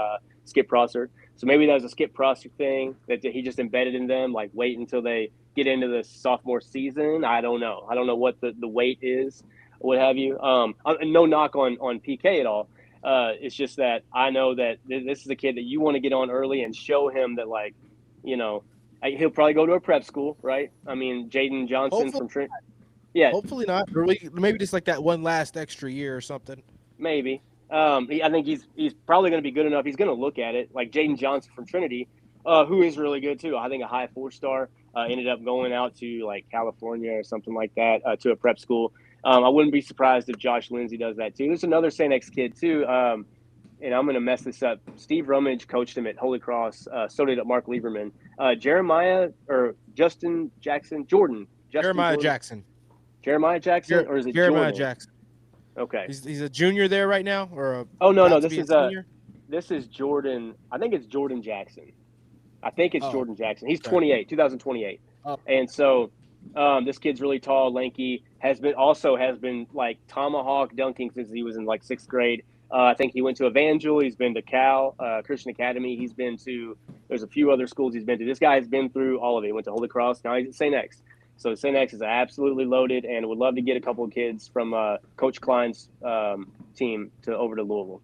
S3: Skip Prosser. So maybe that was a Skip Prosser thing that he just embedded in them, like wait until they get into the sophomore season. I don't know. I don't know what the wait is, what have you. No knock on PK at all. It's just that I know that this is a kid that you want to get on early and show him that, like, he'll probably go to a prep school, right? I mean, Jaden Johnson
S2: Hopefully
S3: from Trent. Yeah,
S2: Hopefully not. Or maybe just like that one last extra year or something.
S3: maybe. I think he's probably going to be good enough. He's going to look at it, like Jaden Johnson from Trinity, who is really good too. I think a high 4-star. Ended up going out to like California or something like that, to a prep school. I wouldn't be surprised if Josh Lindsay does that too. There's another St. X kid too. and I'm going to mess this up. Steve Rummage coached him at Holy Cross. So did Mark Lieberman. Jeremiah or Justin Jackson, Jordan.
S2: Jeremiah
S3: Jordan.
S2: Jackson.
S3: Jeremiah Jackson, or is it
S2: Jeremiah
S3: Jordan?
S2: Jackson?
S3: Okay.
S2: He's a junior there right now, or
S3: no.
S2: This
S3: This is Jordan. I think it's Jordan Jackson. Jordan Jackson. He's
S2: okay.
S3: 28, 2028.
S2: Oh.
S3: And so this kid's really tall, lanky, has been like tomahawk dunking since he was in like 6th grade. I think he went to Evangel. He's been to Cal, Christian Academy. There's a few other schools he's been to. This guy has been through all of it. He went to Holy Cross. Now he's at St. X. So St. X is absolutely loaded, and would love to get a couple of kids from Coach Klein's team over to Louisville.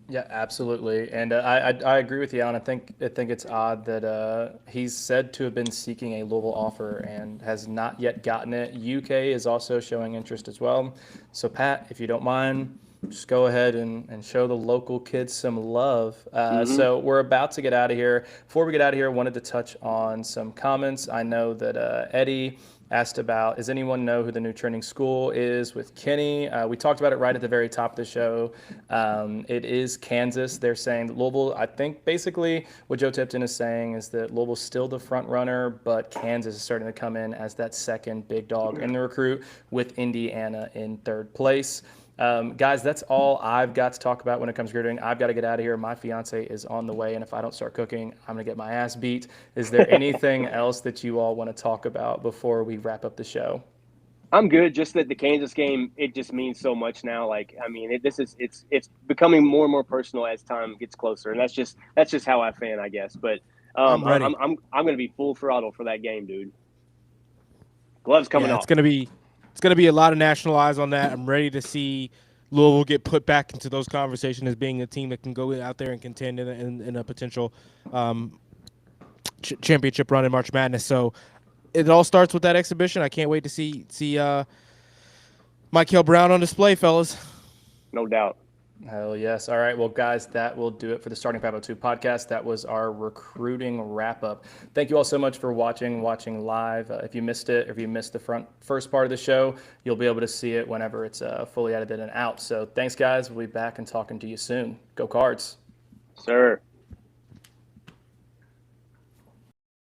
S1: Yeah, absolutely, and I agree with you, Alan. I think it's odd that he's said to have been seeking a Louisville offer and has not yet gotten it. UK is also showing interest as well. So Pat, if you don't mind, just go ahead and show the local kids some love. So we're about to get out of here. Before we get out of here, I wanted to touch on some comments. I know that Eddie asked about, does anyone know who the new trending school is with Kenny? We talked about it right at the very top of the show. It is Kansas. They're saying that Louisville, I think basically what Joe Tipton is saying is that Louisville's still the front runner, but Kansas is starting to come in as that second big dog in the recruit, with Indiana in 3rd place. Guys, that's all I've got to talk about when it comes to recruiting. I've got to get out of here. My fiance is on the way, and if I don't start cooking, I'm going to get my ass beat. Is there anything else that you all want to talk about before we wrap up the show?
S3: I'm good. Just that the Kansas game, it just means so much now. Like, I mean, it's becoming more and more personal as time gets closer, and that's just how I fan, I guess. But I'm going to be full throttle for that game, dude. Gloves coming off.
S2: It's gonna be a lot of national eyes on that. I'm ready to see Louisville get put back into those conversations as being a team that can go out there and contend in a potential championship run in March Madness. So it all starts with that exhibition. I can't wait to see Michael Brown on display, fellas.
S3: No doubt.
S1: Hell yes. All right. Well, guys, that will do it for the Starting 502 podcast. That was our recruiting wrap up. Thank you all so much for watching live. If you missed it, or if you missed the first part of the show, you'll be able to see it whenever it's fully edited and out. So thanks, guys. We'll be back and talking to you soon. Go Cards.
S3: Sir.